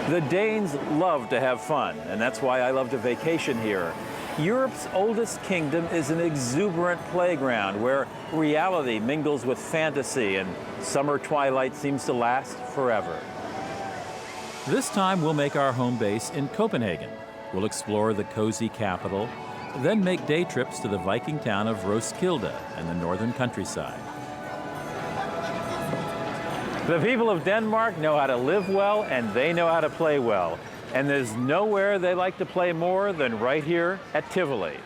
The Danes love to have fun, and that's why I love to vacation here. Europe's oldest kingdom is an exuberant playground where reality mingles with fantasy and summer twilight seems to last forever. This time we'll make our home base in Copenhagen. We'll explore the cozy capital, then make day trips to the Viking town of Roskilde and the northern countryside. The people of Denmark know how to live well and they know how to play well. And there's nowhere they like to play more than right here at Tivoli.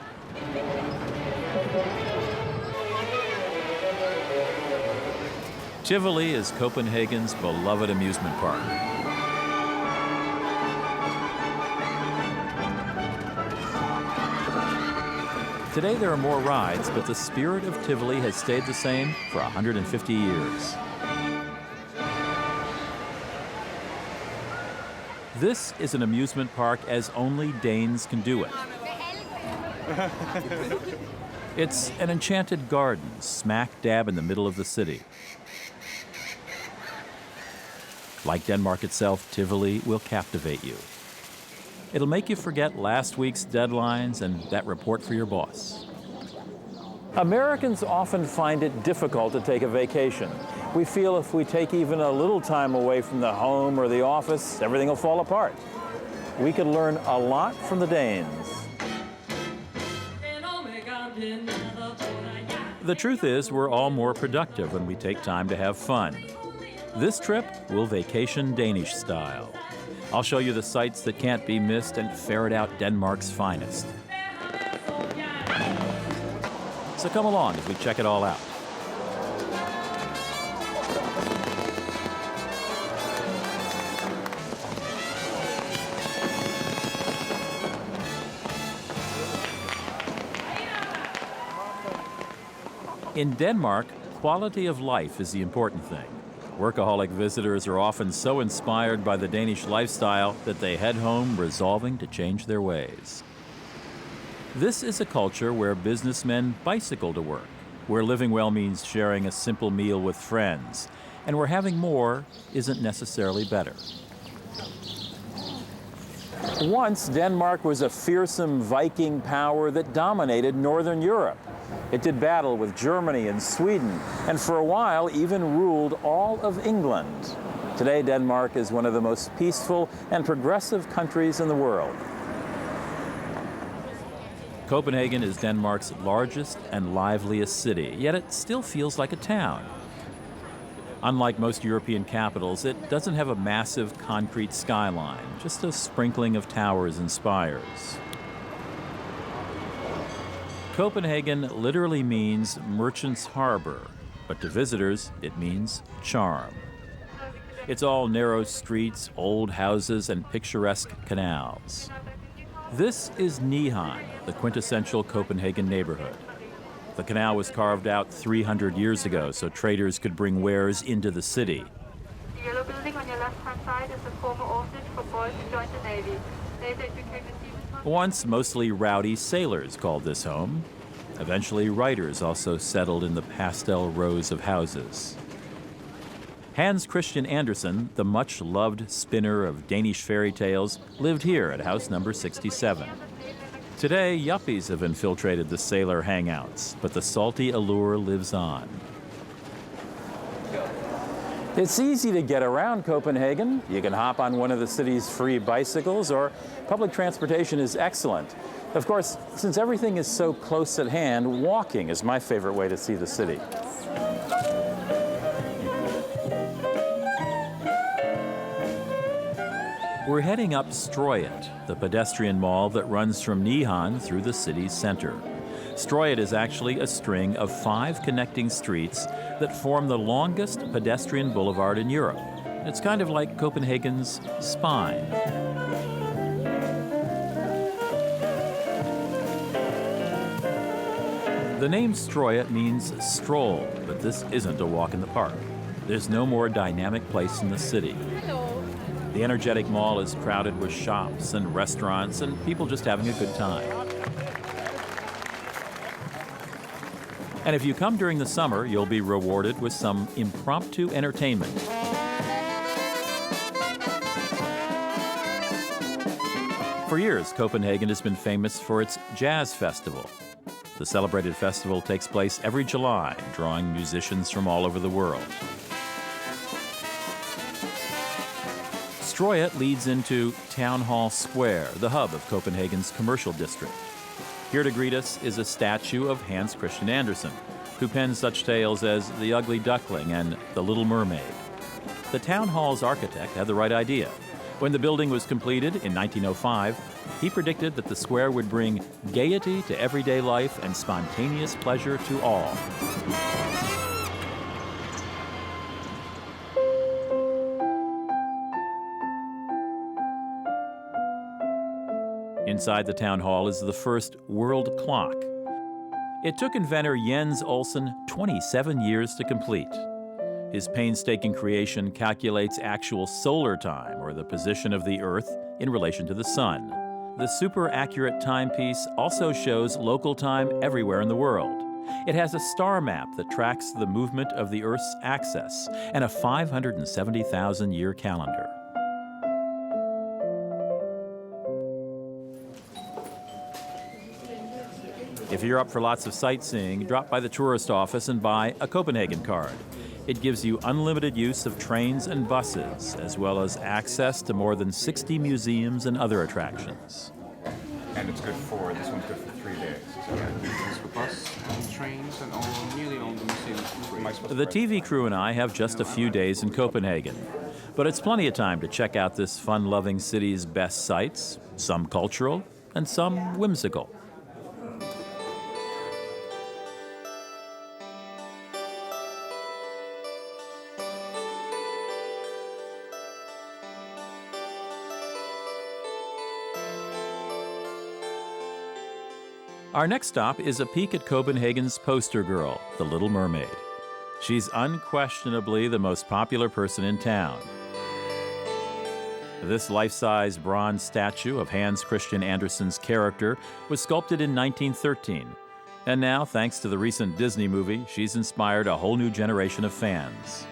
Tivoli is Copenhagen's beloved amusement park. Today there are more rides, but the spirit of Tivoli has stayed the same for 150 years. This is an amusement park as only Danes can do it. It's an enchanted garden smack dab in the middle of the city. Like Denmark itself, Tivoli will captivate you. It'll make you forget last week's deadlines and that report for your boss. Americans often find it difficult to take a vacation. We feel if we take even a little time away from the home or the office, everything will fall apart. We could learn a lot from the Danes. The truth is, we're all more productive when we take time to have fun. This trip, we'll vacation Danish style. I'll show you the sights that can't be missed and ferret out Denmark's finest. So come along as we check it all out. In Denmark, quality of life is the important thing. Workaholic visitors are often so inspired by the Danish lifestyle that they head home resolving to change their ways. This is a culture where businessmen bicycle to work, where living well means sharing a simple meal with friends, and where having more isn't necessarily better. Once, Denmark was a fearsome Viking power that dominated Northern Europe. It did battle with Germany and Sweden, and for a while even ruled all of England. Today, Denmark is one of the most peaceful and progressive countries in the world. Copenhagen is Denmark's largest and liveliest city, yet it still feels like a town. Unlike most European capitals, it doesn't have a massive concrete skyline, just a sprinkling of towers and spires. Copenhagen literally means merchant's harbor, but to visitors, it means charm. It's all narrow streets, old houses, and picturesque canals. This is Nyhavn, the quintessential Copenhagen neighborhood. The canal was carved out 300 years ago so traders could bring wares into the city. The yellow building on your left-hand side is the former orphanage for boys who joined the Navy. Later it became a seaman's. Once mostly rowdy sailors called this home. Eventually writers also settled in the pastel rows of houses. Hans Christian Andersen, the much-loved spinner of Danish fairy tales, lived here at house number 67. Today, yuppies have infiltrated the sailor hangouts, but the salty allure lives on. It's easy to get around Copenhagen. You can hop on one of the city's free bicycles, or public transportation is excellent. Of course, since everything is so close at hand, walking is my favorite way to see the city. We're heading up Strøget, the pedestrian mall that runs from Nyhavn through the city's center. Strøget is actually a string of 5 connecting streets that form the longest pedestrian boulevard in Europe. It's kind of like Copenhagen's spine. The name Strøget means stroll, but this isn't a walk in the park. There's no more dynamic place in the city. The energetic mall is crowded with shops and restaurants and people just having a good time. And if you come during the summer, you'll be rewarded with some impromptu entertainment. For years, Copenhagen has been famous for its jazz festival. The celebrated festival takes place every July, drawing musicians from all over the world. Strøget leads into Town Hall Square, the hub of Copenhagen's commercial district. Here to greet us is a statue of Hans Christian Andersen, who penned such tales as The Ugly Duckling and The Little Mermaid. The town hall's architect had the right idea. When the building was completed in 1905, he predicted that the square would bring gaiety to everyday life and spontaneous pleasure to all. Inside the town hall is the first world clock. It took inventor Jens Olsen 27 years to complete. His painstaking creation calculates actual solar time, or the position of the Earth in relation to the sun. The super-accurate timepiece also shows local time everywhere in the world. It has a star map that tracks the movement of the Earth's axis and a 570,000-year calendar. If you're up for lots of sightseeing, drop by the tourist office and buy a Copenhagen card. It gives you unlimited use of trains and buses, as well as access to more than 60 museums and other attractions. And it's good for, this one's good for 3 days. So it's for bus and trains and nearly all the museums. The TV crew and I have just a few days in Copenhagen. But it's plenty of time to check out this fun-loving city's best sights, some cultural and some whimsical. Our next stop is a peek at Copenhagen's poster girl, the Little Mermaid. She's unquestionably the most popular person in town. This life-size bronze statue of Hans Christian Andersen's character was sculpted in 1913. And now, thanks to the recent Disney movie, she's inspired a whole new generation of fans.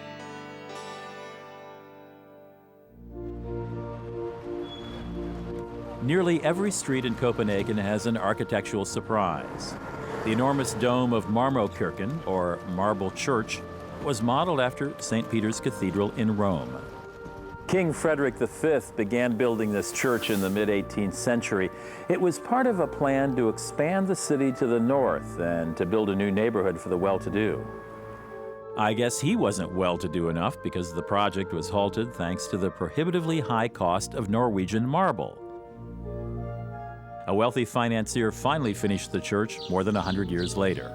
Nearly every street in Copenhagen has an architectural surprise. The enormous dome of Marmorkirken, or Marble Church, was modeled after St. Peter's Cathedral in Rome. King Frederick V began building this church in the mid-18th century. It was part of a plan to expand the city to the north and to build a new neighborhood for the well-to-do. I guess he wasn't well-to-do enough because the project was halted thanks to the prohibitively high cost of Norwegian marble. A wealthy financier finally finished the church more than 100 years later.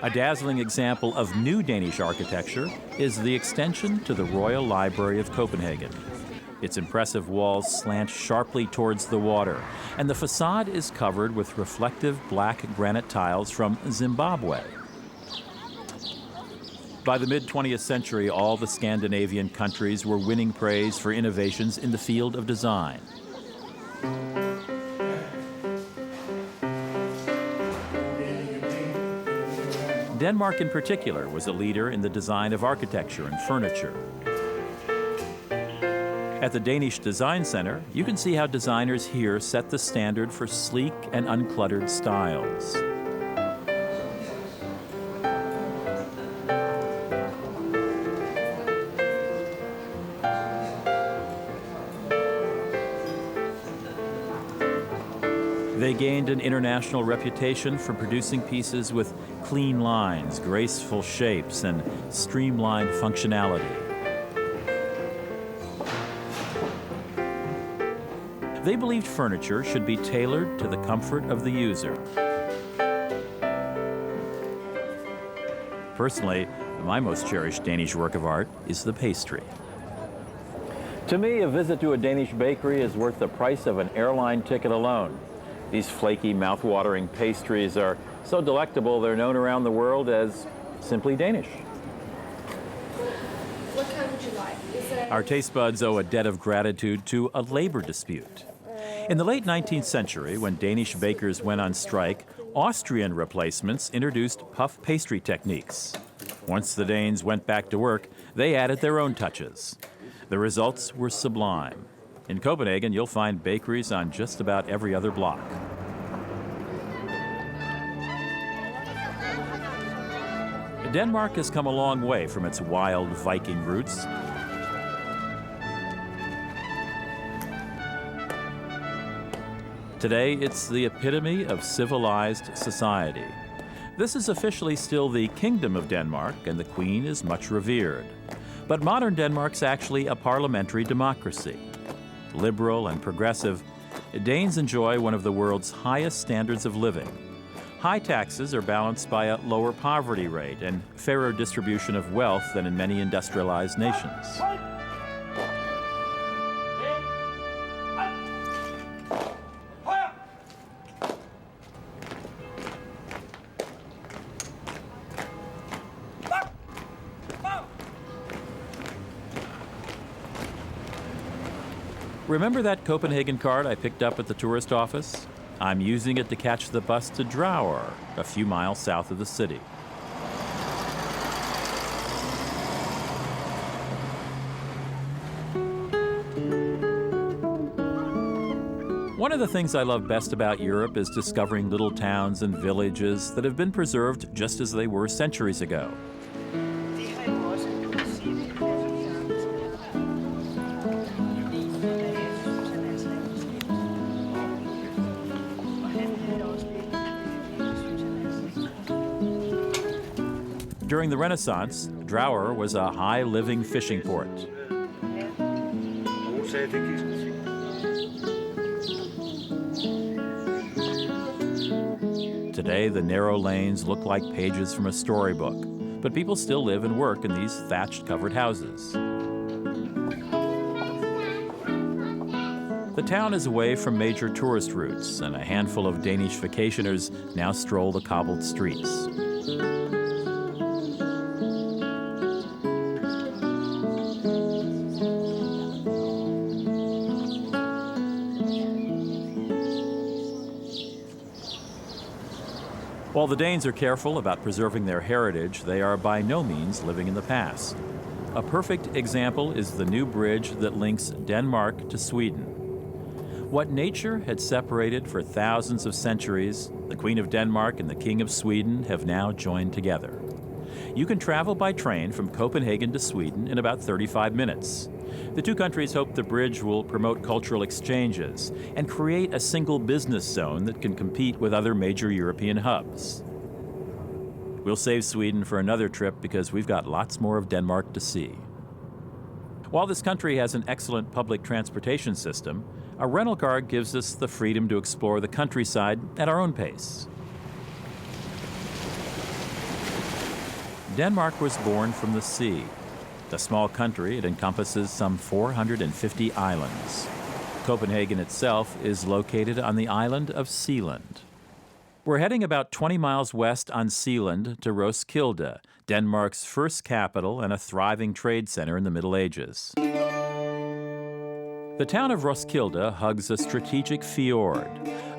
A dazzling example of new Danish architecture is the extension to the Royal Library of Copenhagen. Its impressive walls slant sharply towards the water, and the facade is covered with reflective black granite tiles from Zimbabwe. By the mid-20th century, all the Scandinavian countries were winning praise for innovations in the field of design. Denmark in particular was a leader in the design of architecture and furniture. At the Danish Design Center, you can see how designers here set the standard for sleek and uncluttered styles. They gained an international reputation for producing pieces with clean lines, graceful shapes, and streamlined functionality. They believed furniture should be tailored to the comfort of the user. Personally, my most cherished Danish work of art is the pastry. To me, a visit to a Danish bakery is worth the price of an airline ticket alone. These flaky, mouth-watering pastries are so delectable they're known around the world as simply Danish. What kind would you like? Our taste buds owe a debt of gratitude to a labor dispute. In the late 19th century, when Danish bakers went on strike, Austrian replacements introduced puff pastry techniques. Once the Danes went back to work, they added their own touches. The results were sublime. In Copenhagen, you'll find bakeries on just about every other block. Denmark has come a long way from its wild Viking roots. Today, it's the epitome of civilized society. This is officially still the Kingdom of Denmark, and the Queen is much revered. But modern Denmark's actually a parliamentary democracy. Liberal and progressive, Danes enjoy one of the world's highest standards of living. High taxes are balanced by a lower poverty rate and fairer distribution of wealth than in many industrialized nations. Remember that Copenhagen card I picked up at the tourist office? I'm using it to catch the bus to Dragør, a few miles south of the city. One of the things I love best about Europe is discovering little towns and villages that have been preserved just as they were centuries ago. During the Renaissance, Dragør was a high-living fishing port. Today, the narrow lanes look like pages from a storybook, but people still live and work in these thatched-covered houses. The town is away from major tourist routes, and a handful of Danish vacationers now stroll the cobbled streets. While the Danes are careful about preserving their heritage, they are by no means living in the past. A perfect example is the new bridge that links Denmark to Sweden. What nature had separated for thousands of centuries, the Queen of Denmark and the King of Sweden have now joined together. You can travel by train from Copenhagen to Sweden in about 35 minutes. The two countries hope the bridge will promote cultural exchanges and create a single business zone that can compete with other major European hubs. We'll save Sweden for another trip because we've got lots more of Denmark to see. While this country has an excellent public transportation system, a rental car gives us the freedom to explore the countryside at our own pace. Denmark was born from the sea. A small country, it encompasses some 450 islands. Copenhagen itself is located on the island of Sealand. We're heading about 20 miles west on Sealand to Roskilde, Denmark's first capital and a thriving trade center in the Middle Ages. The town of Roskilde hugs a strategic fjord.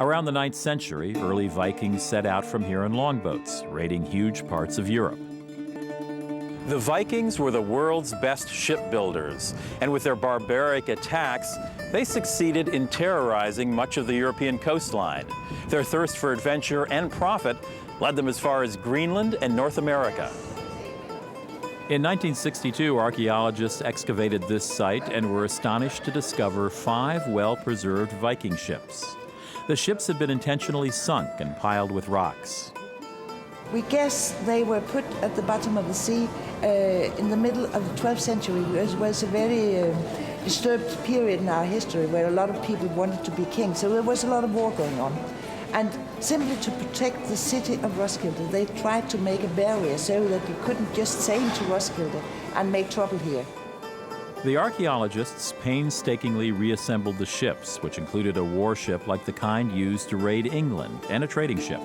Around the 9th century, early Vikings set out from here in longboats, raiding huge parts of Europe. The Vikings were the world's best shipbuilders, and with their barbaric attacks, they succeeded in terrorizing much of the European coastline. Their thirst for adventure and profit led them as far as Greenland and North America. In 1962, archaeologists excavated this site and were astonished to discover 5 well-preserved Viking ships. The ships had been intentionally sunk and piled with rocks. We guess they were put at the bottom of the sea in the middle of the 12th century. It was a very disturbed period in our history where a lot of people wanted to be king, so there was a lot of war going on. And simply to protect the city of Roskilde, they tried to make a barrier so that you couldn't just sail to Roskilde and make trouble here. The archaeologists painstakingly reassembled the ships, which included a warship like the kind used to raid England and a trading ship.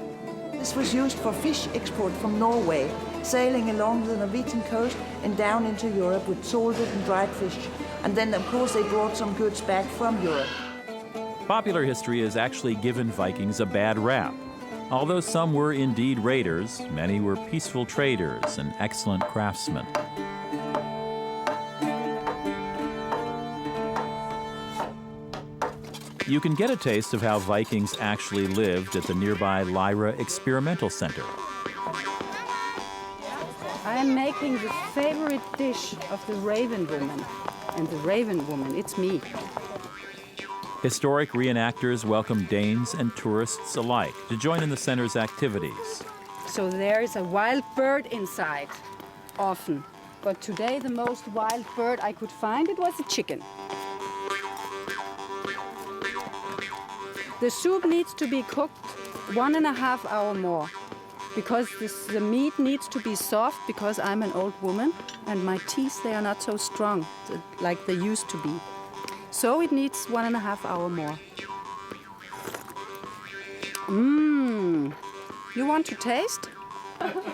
This was used for fish export from Norway, sailing along the Norwegian coast and down into Europe with salted and dried fish. And then, of course, they brought some goods back from Europe. Popular history has actually given Vikings a bad rap. Although some were indeed raiders, many were peaceful traders and excellent craftsmen. You can get a taste of how Vikings actually lived at the nearby Lyra Experimental Center. I am making the favorite dish of the Raven Woman. And the Raven Woman, it's me. Historic reenactors welcome Danes and tourists alike to join in the center's activities. So there is a wild bird inside, often. But today the most wild bird I could find, it was a chicken. The soup needs to be cooked 1.5 hours more because the meat needs to be soft because I'm an old woman and my teeth, they are not so strong like they used to be. So it needs 1.5 hours more. You want to taste?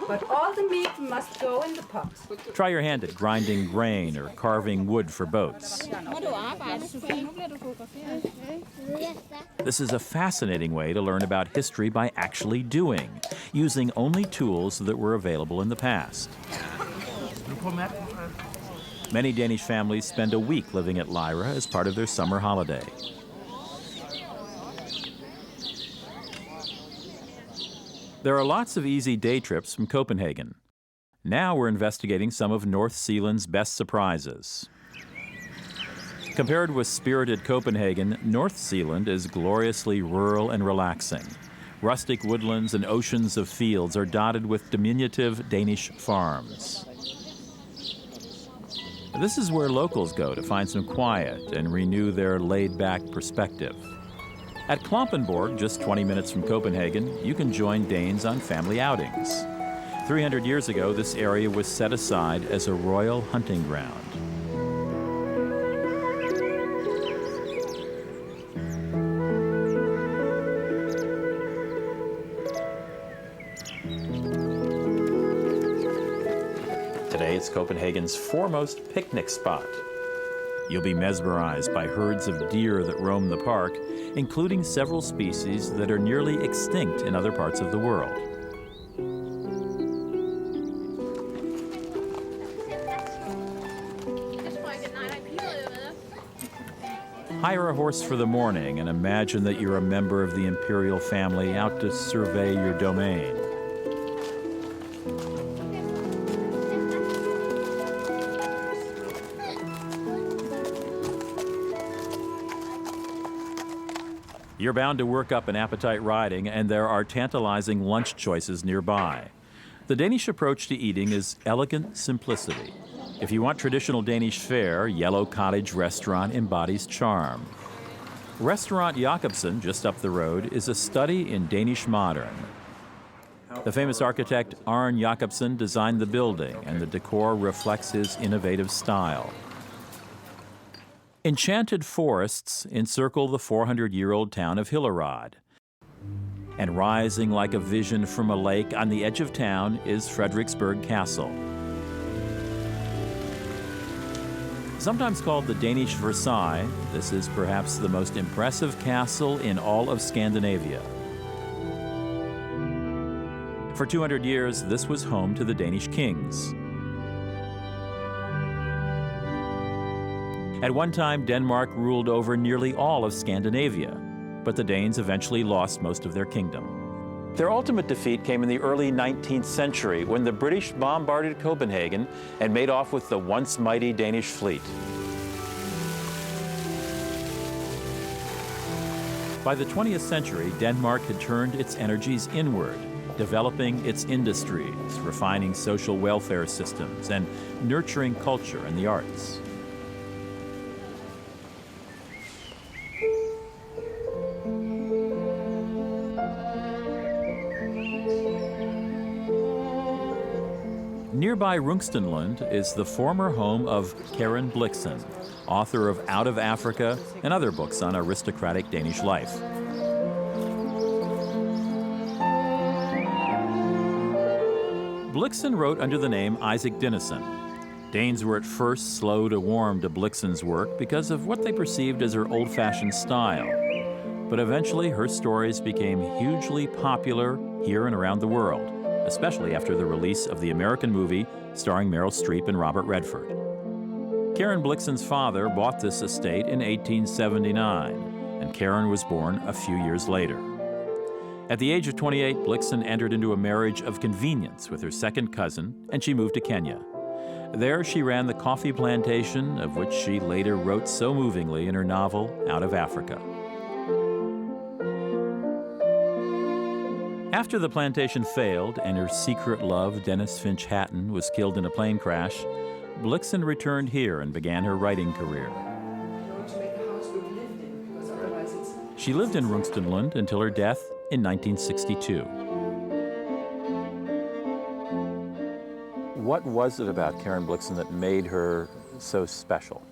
But all the meat must go in the pot. Try your hand at grinding grain or carving wood for boats. This is a fascinating way to learn about history by actually doing, using only tools that were available in the past. Many Danish families spend a week living at Lyra as part of their summer holiday. There are lots of easy day trips from Copenhagen. Now we're investigating some of North Zealand's best surprises. Compared with spirited Copenhagen, North Zealand is gloriously rural and relaxing. Rustic woodlands and oceans of fields are dotted with diminutive Danish farms. This is where locals go to find some quiet and renew their laid-back perspective. At Klampenborg, just 20 minutes from Copenhagen, you can join Danes on family outings. 300 years ago, this area was set aside as a royal hunting ground. Today, it's Copenhagen's foremost picnic spot. You'll be mesmerized by herds of deer that roam the park, including several species that are nearly extinct in other parts of the world. Hire a horse for the morning and imagine that you're a member of the imperial family out to survey your domain. You're bound to work up an appetite riding, and there are tantalizing lunch choices nearby. The Danish approach to eating is elegant simplicity. If you want traditional Danish fare, Yellow Cottage Restaurant embodies charm. Restaurant Jacobsen, just up the road, is a study in Danish modern. The famous architect Arne Jacobsen designed the building, and the decor reflects his innovative style. Enchanted forests encircle the 400-year-old town of Hillerød. And rising like a vision from a lake on the edge of town is Frederiksberg Castle. Sometimes called the Danish Versailles, this is perhaps the most impressive castle in all of Scandinavia. For 200 years, this was home to the Danish kings. At one time, Denmark ruled over nearly all of Scandinavia, but the Danes eventually lost most of their kingdom. Their ultimate defeat came in the early 19th century when the British bombarded Copenhagen and made off with the once mighty Danish fleet. By the 20th century, Denmark had turned its energies inward, developing its industries, refining social welfare systems, and nurturing culture and the arts. Nearby Rungstenlund is the former home of Karen Blixen, author of Out of Africa and other books on aristocratic Danish life. Blixen wrote under the name Isaac Dinesen. Danes were at first slow to warm to Blixen's work because of what they perceived as her old-fashioned style. but eventually her stories became hugely popular here and around the world, especially after the release of the American movie starring Meryl Streep and Robert Redford. Karen Blixen's father bought this estate in 1879, and Karen was born a few years later. At the age of 28, Blixen entered into a marriage of convenience with her second cousin, and she moved to Kenya. There she ran the coffee plantation, of which she later wrote so movingly in her novel, Out of Africa. After the plantation failed and her secret love, Dennis Finch Hatton, was killed in a plane crash, Blixen returned here and began her writing career. She lived in Rungsted until her death in 1962. What was it about Karen Blixen that made her so special?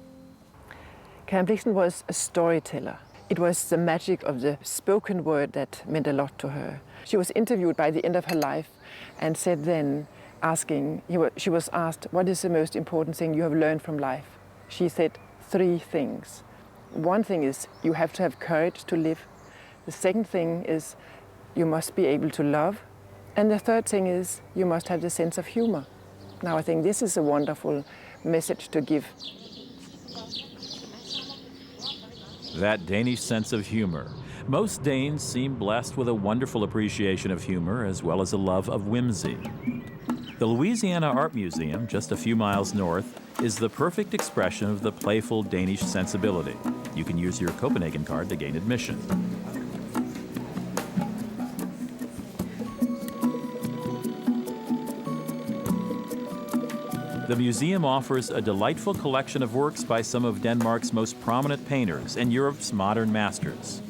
Karen Blixen was a storyteller. It was the magic of the spoken word that meant a lot to her. She was interviewed by the end of her life and said then, she was asked, what is the most important thing you have learned from life? She said 3 things. One thing is you have to have courage to live. The second thing is you must be able to love. And the third thing is you must have the sense of humor. Now I think this is a wonderful message to give. That Danish sense of humor. Most Danes seem blessed with a wonderful appreciation of humor as well as a love of whimsy. The Louisiana Art Museum, just a few miles north, is the perfect expression of the playful Danish sensibility. You can use your Copernhagen card to gain admission. The museum offers a delightful collection of works by some of Denmark's most prominent painters and Europe's modern masters.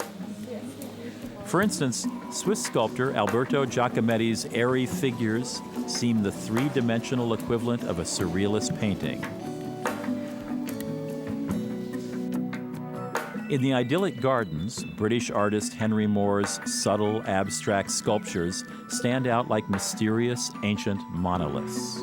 For instance, Swiss sculptor Alberto Giacometti's airy figures seem the 3-dimensional equivalent of a surrealist painting. In the idyllic gardens, British artist Henry Moore's subtle, abstract sculptures stand out like mysterious, ancient monoliths.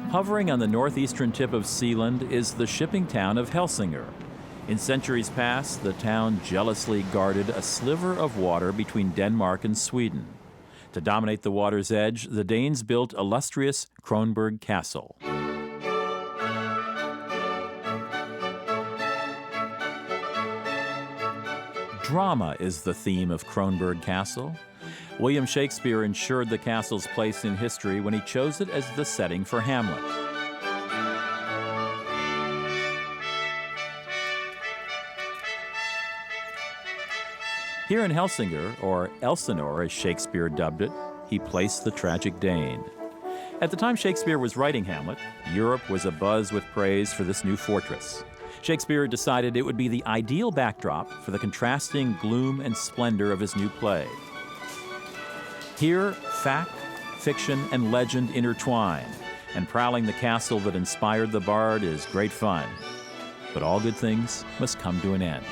Hovering on the northeastern tip of Sealand is the shipping town of Helsingør. In centuries past, the town jealously guarded a sliver of water between Denmark and Sweden. To dominate the water's edge, the Danes built illustrious Kronborg Castle. Drama is the theme of Kronborg Castle. William Shakespeare ensured the castle's place in history when he chose it as the setting for Hamlet. Here in Helsingør, or Elsinore as Shakespeare dubbed it, he placed the tragic Dane. At the time Shakespeare was writing Hamlet, Europe was abuzz with praise for this new fortress. Shakespeare decided it would be the ideal backdrop for the contrasting gloom and splendor of his new play. Here, fact, fiction, and legend intertwine, and prowling the castle that inspired the bard is great fun. But all good things must come to an end.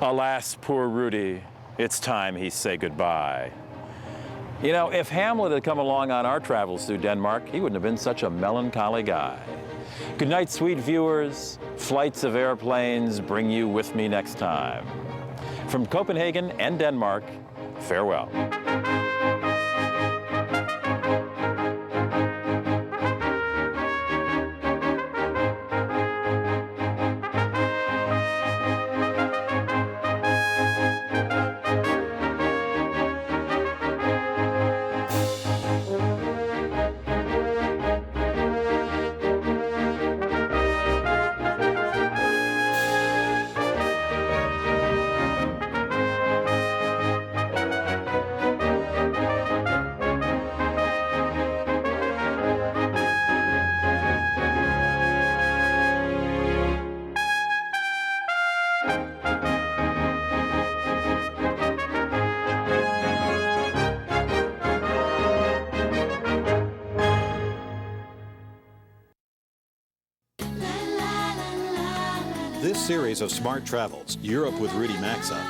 Alas, poor Rudy, it's time he say goodbye. You know, if Hamlet had come along on our travels through Denmark, he wouldn't have been such a melancholy guy. Good night, sweet viewers. Flights of airplanes bring you with me next time. From Copenhagen and Denmark, farewell. This series of Smart Travels, Europe with Rudy Maxa,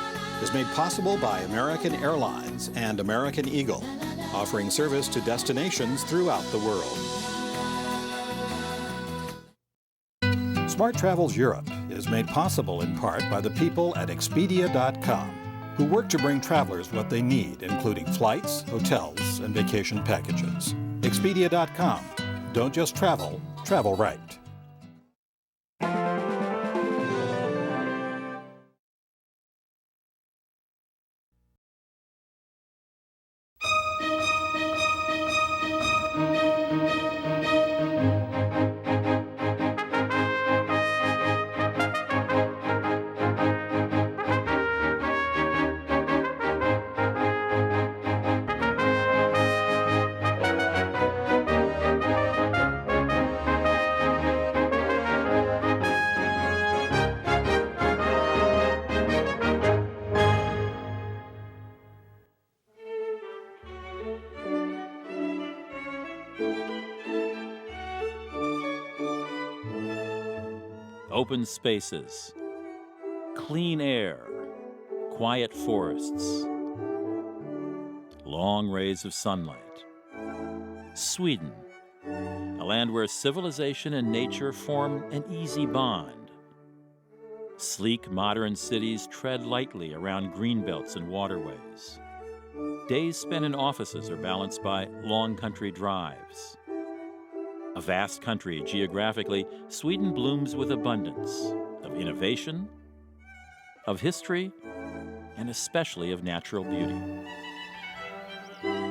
is made possible by American Airlines and American Eagle. offering service to destinations throughout the world. Smart Travels Europe is made possible in part by the people at Expedia.com, who work to bring travelers what they need, including flights, hotels, and vacation packages. Expedia.com. Don't just travel, travel right. Open spaces, clean air, quiet forests, long rays of sunlight. Sweden, a land where civilization and nature form an easy bond. Sleek, modern cities tread lightly around green belts and waterways. Days spent in offices are balanced by long country drives. A vast country geographically, Sweden blooms with abundance of innovation, of history, and especially of natural beauty.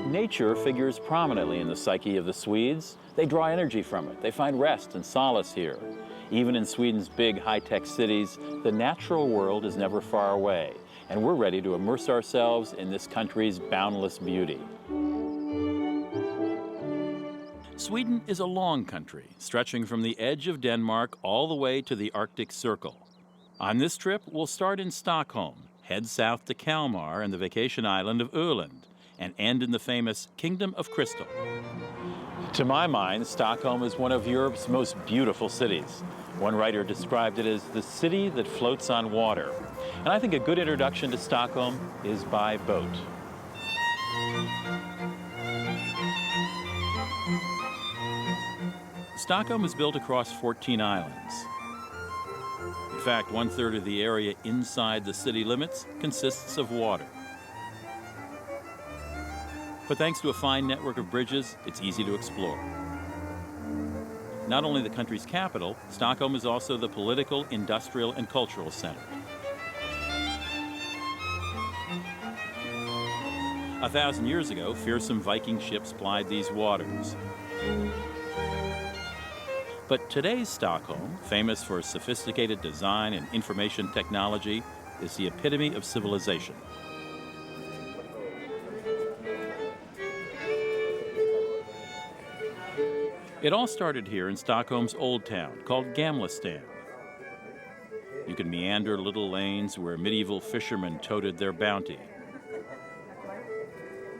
Nature figures prominently in the psyche of the Swedes. They draw energy from it. They find rest and solace here. Even in Sweden's big high-tech cities, the natural world is never far away, and we're ready to immerse ourselves in this country's boundless beauty. Sweden is a long country, stretching from the edge of Denmark all the way to the Arctic Circle. On this trip, we'll start in Stockholm, head south to Kalmar and the vacation island of Öland, and end in the famous Kingdom of Crystal. To my mind, Stockholm is one of Europe's most beautiful cities. One writer described it as the city that floats on water. And I think a good introduction to Stockholm is by boat. Stockholm is built across 14 islands. In fact, 1/3 of the area inside the city limits consists of water. But thanks to a fine network of bridges, it's easy to explore. Not only the country's capital, Stockholm is also the political, industrial, and cultural center. 1,000 years ago, fearsome Viking ships plied these waters. But today's Stockholm, famous for sophisticated design and information technology, is the epitome of civilization. It all started here in Stockholm's old town, called Gamlestan. You can meander little lanes where medieval fishermen toted their bounty,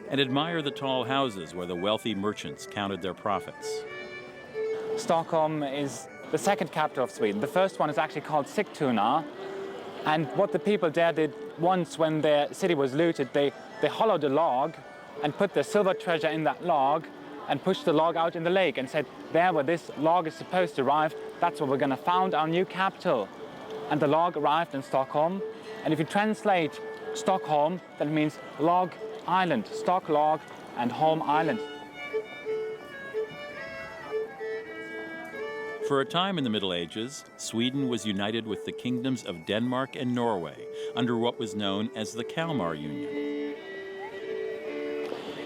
and admire the tall houses where the wealthy merchants counted their profits. Stockholm is the second capital of Sweden. The first one is actually called Sigtuna. And what the people there did once when their city was looted, they hollowed a log and put their silver treasure in that log and pushed the log out in the lake and said, there where this log is supposed to arrive, that's where we're going to found our new capital. And the log arrived in Stockholm. And if you translate Stockholm, that means log island, stock log and home island. For a time in the Middle Ages, Sweden was united with the kingdoms of Denmark and Norway under what was known as the Kalmar Union.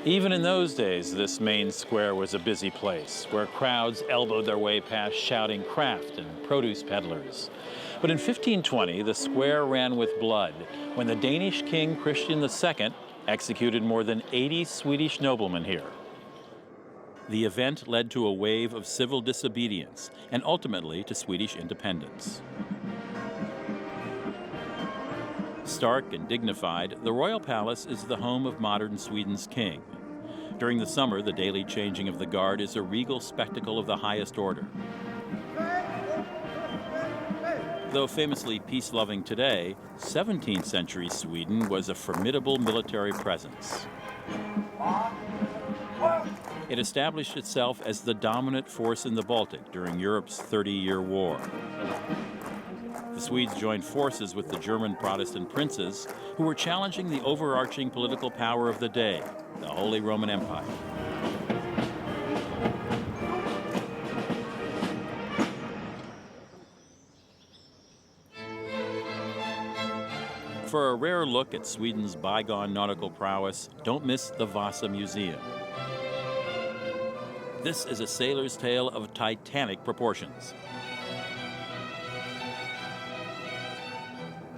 Even in those days, this main square was a busy place where crowds elbowed their way past shouting craft and produce peddlers. But in 1520, the square ran with blood when the Danish king Christian II executed more than 80 Swedish noblemen here. The event led to a wave of civil disobedience and ultimately to Swedish independence. Stark and dignified, the royal palace is the home of modern Sweden's king. During the summer, the daily changing of the guard is a regal spectacle of the highest order. Though famously peace-loving today, 17th century Sweden was a formidable military presence. It established itself as the dominant force in the Baltic during Europe's 30-year war. The Swedes joined forces with the German Protestant princes who were challenging the overarching political power of the day, the Holy Roman Empire. For a rare look at Sweden's bygone nautical prowess, don't miss the Vasa Museum. This is a sailor's tale of titanic proportions.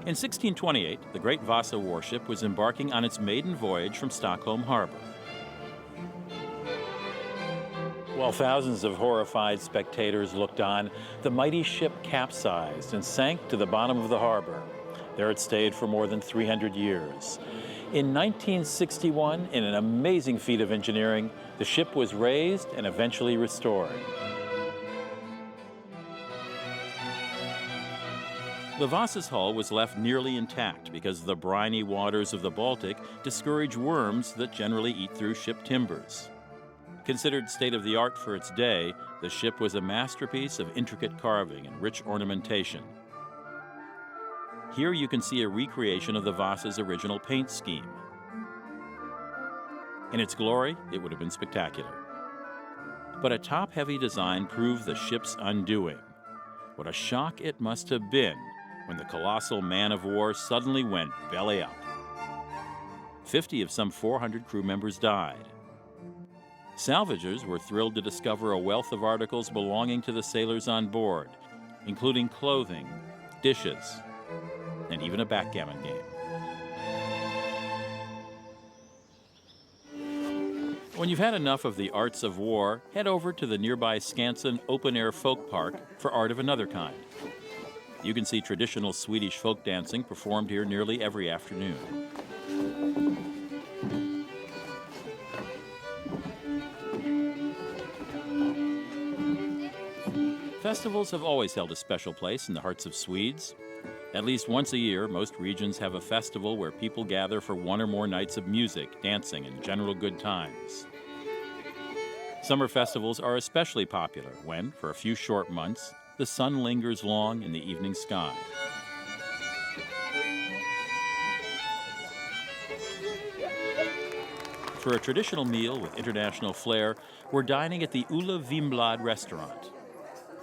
In 1628, the great Vasa warship was embarking on its maiden voyage from Stockholm Harbor. While thousands of horrified spectators looked on, the mighty ship capsized and sank to the bottom of the harbor. There it stayed for more than 300 years. In 1961, in an amazing feat of engineering, the ship was raised and eventually restored. The Vasa's hull was left nearly intact because the briny waters of the Baltic discourage worms that generally eat through ship timbers. Considered state-of-the-art for its day, the ship was a masterpiece of intricate carving and rich ornamentation. Here you can see a recreation of the Vasa's original paint scheme. In its glory, it would have been spectacular. But a top-heavy design proved the ship's undoing. What a shock it must have been when the colossal man-of-war suddenly went belly up. 50 of some 400 crew members died. Salvagers were thrilled to discover a wealth of articles belonging to the sailors on board, including clothing, dishes, and even a backgammon game. When you've had enough of the arts of war, head over to the nearby Skansen open-air folk park for art of another kind. You can see traditional Swedish folk dancing performed here nearly every afternoon. Festivals have always held a special place in the hearts of Swedes. At least once a year, most regions have a festival where people gather for one or more nights of music, dancing, and general good times. Summer festivals are especially popular when, for a few short months, the sun lingers long in the evening sky. For a traditional meal with international flair, we're dining at the Ulla Vimblad restaurant.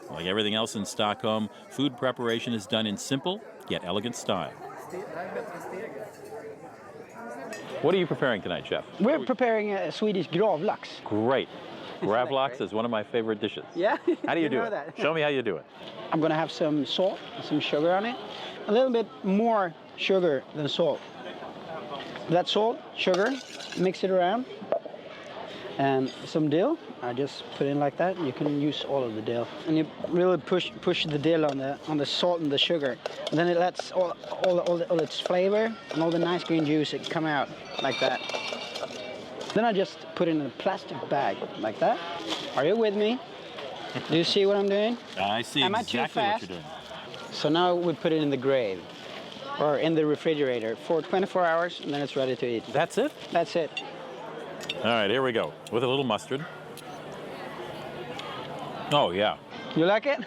Like everything else in Stockholm, food preparation is done in simple yet elegant style. What are you preparing tonight, Chef? We're preparing a Swedish gravlax. Great. Gravlax is one of my favorite dishes. Yeah? How do you do know it? that. Show me how you do it. I'm going to have some salt and some sugar on it. A little bit more sugar than salt. That salt, sugar, mix it around. And some dill, I just put in like that. You can use all of the dill, and you really push the dill on the salt and the sugar, and then it lets all its flavor and all the nice green juice come out like that. Then I just put it in a plastic bag like that. Are you with me? Do you see what I'm doing? I see exactly what you're doing. So now we put it in the grave or in the refrigerator for 24 hours, and then it's ready to eat. That's it? That's it. All right, here we go. With a little mustard. Oh, yeah. You like it?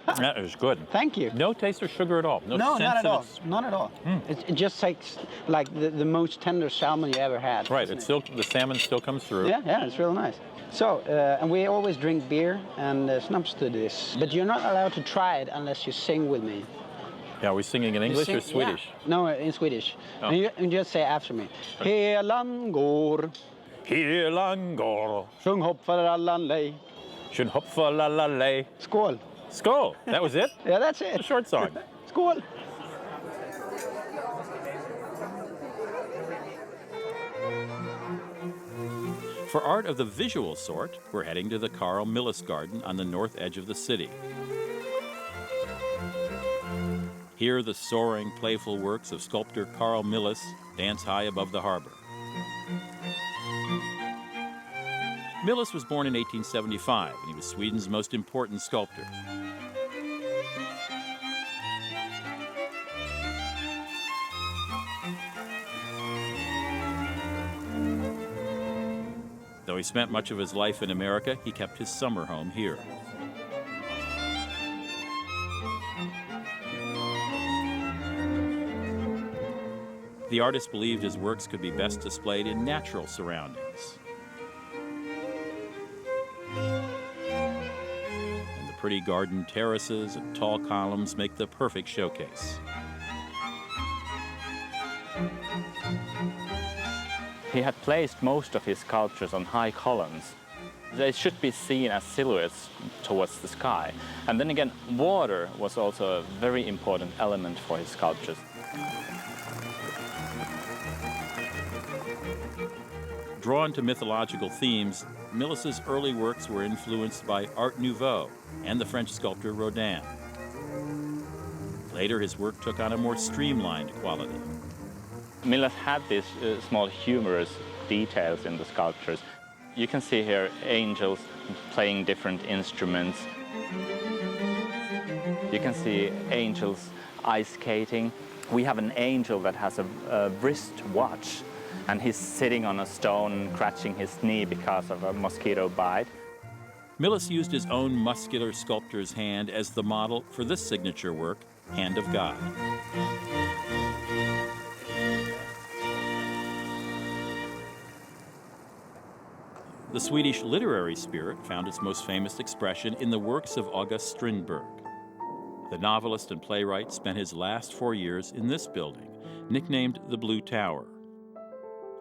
That is good. Thank you. No taste of sugar at all. No, not at all. Not at all. It just tastes like the most tender salmon you ever had. Right, it's still, the salmon still comes through. Yeah, it's real nice. So, and we always drink beer and snaps to this, but you're not allowed to try it unless you sing with me. Yeah, are we singing in English or Swedish? Yeah. No, in Swedish. Oh. And you just say after me. Helan går. Helan går. Sjung hopp för allan lej. Sjung hopp för allan lej. Skål. Skål. That was it? Yeah, that's it. A short song. Skål. For art of the visual sort, we're heading to the Carl Milles Garden on the north edge of the city. Here, the soaring, playful works of sculptor Carl Milles dance high above the harbor. Milles was born in 1875, and he was Sweden's most important sculptor. Though he spent much of his life in America, he kept his summer home here. The artist believed his works could be best displayed in natural surroundings. And the pretty garden terraces and tall columns make the perfect showcase. He had placed most of his sculptures on high columns. They should be seen as silhouettes towards the sky. And then again, water was also a very important element for his sculptures. Drawn to mythological themes, Millas's early works were influenced by Art Nouveau and the French sculptor Rodin. Later, his work took on a more streamlined quality. Millas had these small humorous details in the sculptures. You can see here angels playing different instruments. You can see angels ice skating. We have an angel that has a wrist watch, and he's sitting on a stone, scratching his knee because of a mosquito bite. Millas used his own muscular sculptor's hand as the model for this signature work, Hand of God. The Swedish literary spirit found its most famous expression in the works of August Strindberg. The novelist and playwright spent his last 4 years in this building, nicknamed the Blue Tower.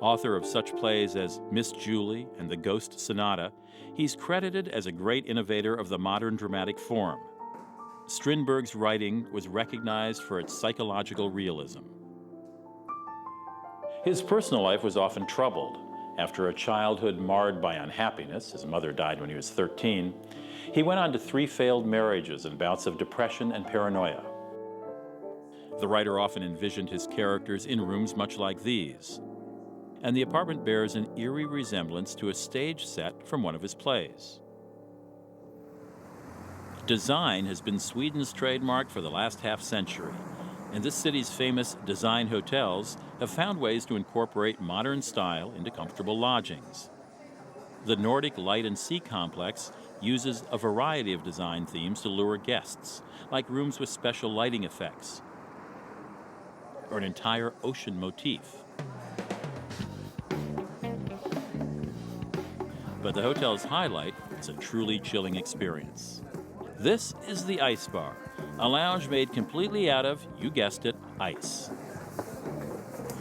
Author of such plays as Miss Julie and The Ghost Sonata, he's credited as a great innovator of the modern dramatic form. Strindberg's writing was recognized for its psychological realism. His personal life was often troubled. After a childhood marred by unhappiness, his mother died when he was 13, he went on to 3 failed marriages and bouts of depression and paranoia. The writer often envisioned his characters in rooms much like these, and the apartment bears an eerie resemblance to a stage set from one of his plays. Design has been Sweden's trademark for the last half-century, and this city's famous design hotels have found ways to incorporate modern style into comfortable lodgings. The Nordic Light and Sea Complex uses a variety of design themes to lure guests, like rooms with special lighting effects, or an entire ocean motif. But the hotel's highlight is a truly chilling experience. This is the Ice Bar, a lounge made completely out of, you guessed it, ice.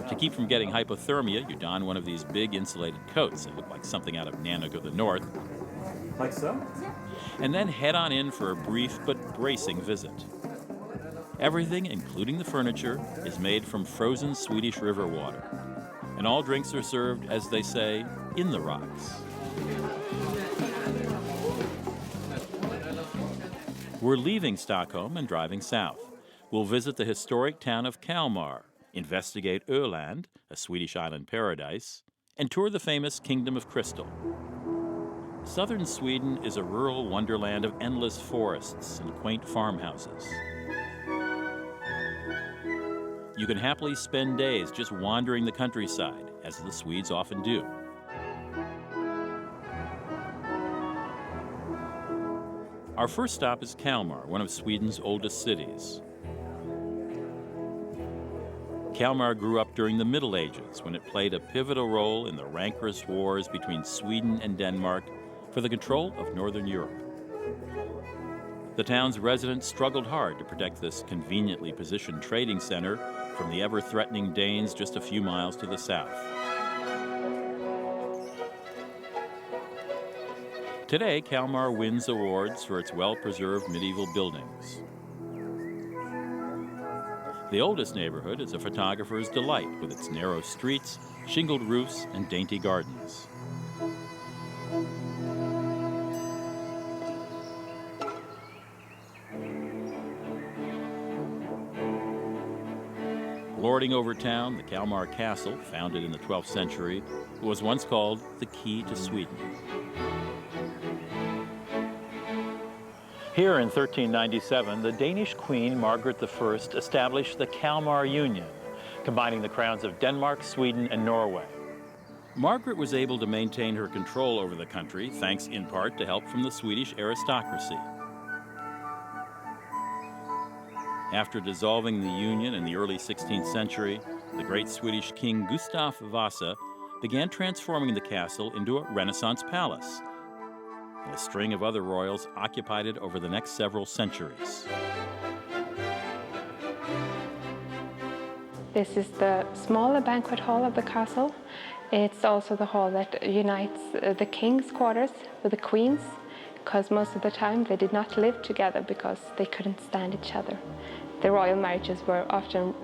To keep from getting hypothermia, you don one of these big insulated coats that look like something out of Nanook of the North. Like so? And then head on in for a brief but bracing visit. Everything, including the furniture, is made from frozen Swedish river water. And all drinks are served, as they say, in the rocks. We're leaving Stockholm and driving south. We'll visit the historic town of Kalmar, investigate Öland, a Swedish island paradise, and tour the famous Kingdom of Crystal. Southern Sweden is a rural wonderland of endless forests and quaint farmhouses. You can happily spend days just wandering the countryside, as the Swedes often do. Our first stop is Kalmar, one of Sweden's oldest cities. Kalmar grew up during the Middle Ages, when it played a pivotal role in the rancorous wars between Sweden and Denmark for the control of Northern Europe. The town's residents struggled hard to protect this conveniently positioned trading center from the ever-threatening Danes just a few miles to the south. Today, Kalmar wins awards for its well-preserved medieval buildings. The oldest neighborhood is a photographer's delight with its narrow streets, shingled roofs, and dainty gardens. Lording over town, the Kalmar Castle, founded in the 12th century, was once called the Key to Sweden. Here in 1397, the Danish Queen Margaret I established the Kalmar Union, combining the crowns of Denmark, Sweden, and Norway. Margaret was able to maintain her control over the country thanks in part to help from the Swedish aristocracy. After dissolving the Union in the early 16th century, the great Swedish king Gustav Vasa began transforming the castle into a Renaissance palace. And a string of other royals occupied it over the next several centuries. This is the smaller banquet hall of the castle. It's also the hall that unites the king's quarters with the queen's, because most of the time they did not live together because they couldn't stand each other. The royal marriages were often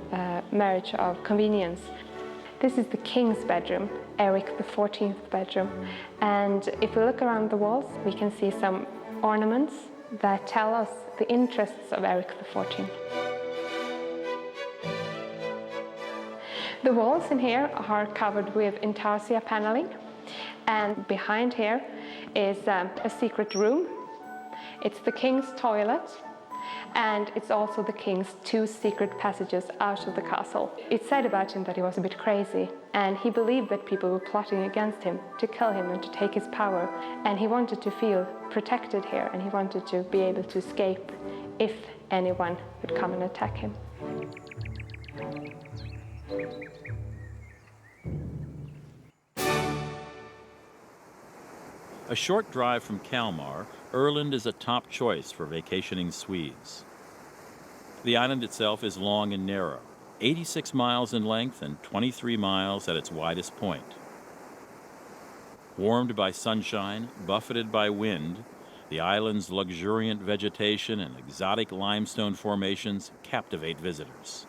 marriage of convenience. This is the king's bedroom, Eric XIV's bedroom. And if we look around the walls, we can see some ornaments that tell us the interests of Eric XIV. The walls in here are covered with intarsia paneling, and behind here is a secret room. It's the king's toilet, and it's also the king's 2 secret passages out of the castle. It's said about him that he was a bit crazy, and he believed that people were plotting against him to kill him and to take his power, and he wanted to feel protected here, and he wanted to be able to escape if anyone would come and attack him. A short drive from Kalmar, Öland is a top choice for vacationing Swedes. The island itself is long and narrow, 86 miles in length and 23 miles at its widest point. Warmed by sunshine, buffeted by wind, the island's luxuriant vegetation and exotic limestone formations captivate visitors.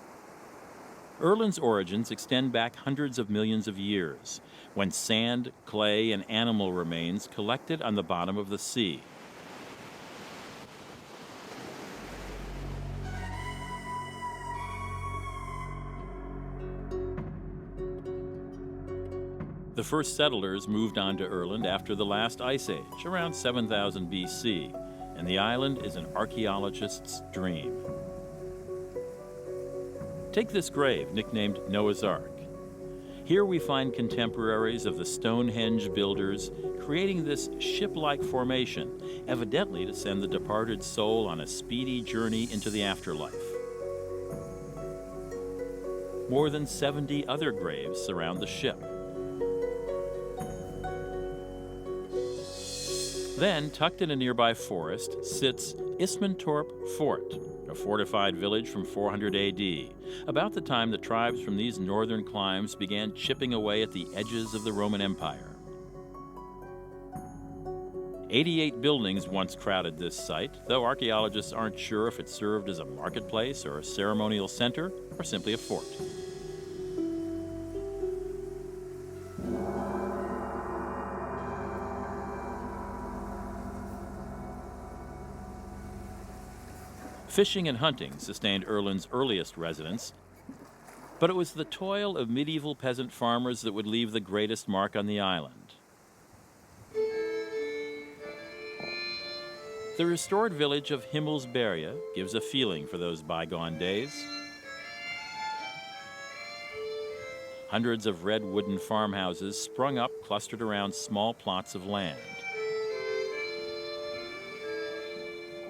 Öland's origins extend back hundreds of millions of years, when sand, clay, and animal remains collected on the bottom of the sea. The first settlers moved on to Öland after the last ice age, around 7000 BC, and the island is an archaeologist's dream. Take this grave, nicknamed Noah's Ark. Here we find contemporaries of the Stonehenge builders creating this ship-like formation, evidently to send the departed soul on a speedy journey into the afterlife. More than 70 other graves surround the ship. Then, tucked in a nearby forest, sits Ismantorp Fort, a fortified village from 400 AD, about the time the tribes from these northern climes began chipping away at the edges of the Roman Empire. 88 buildings once crowded this site, though archaeologists aren't sure if it served as a marketplace or a ceremonial center or simply a fort. Fishing and hunting sustained Öland's earliest residents, but it was the toil of medieval peasant farmers that would leave the greatest mark on the island. The restored village of Himmelsberga gives a feeling for those bygone days. Hundreds of red wooden farmhouses sprung up clustered around small plots of land.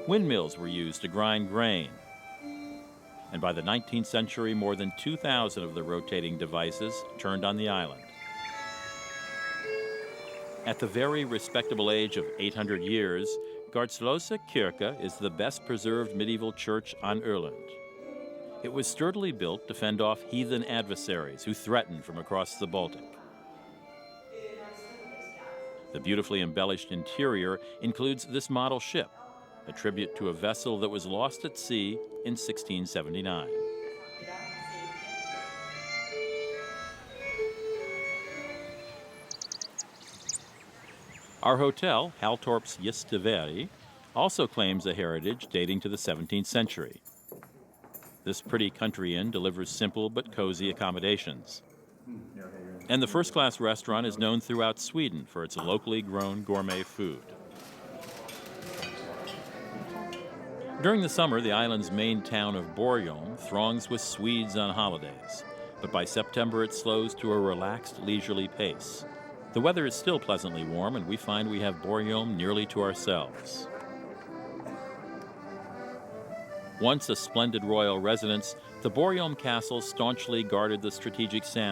Windmills were used to grind grain, and by the 19th century, more than 2,000 of the rotating devices turned on the island. At the very respectable age of 800 years, Gartslösa Kyrka is the best preserved medieval church on Öland. It was sturdily built to fend off heathen adversaries who threatened from across the Baltic. The beautifully embellished interior includes this model ship, a tribute to a vessel that was lost at sea in 1679. Our hotel, Haltorps Gästeveri, also claims a heritage dating to the 17th century. This pretty country inn delivers simple but cozy accommodations. And the first-class restaurant is known throughout Sweden for its locally grown gourmet food. During the summer, the island's main town of Borgholm throngs with Swedes on holidays, but by September it slows to a relaxed, leisurely pace. The weather is still pleasantly warm, and we find we have Bornholm nearly to ourselves. Once a splendid royal residence, the Bornholm Castle staunchly guarded the strategic sand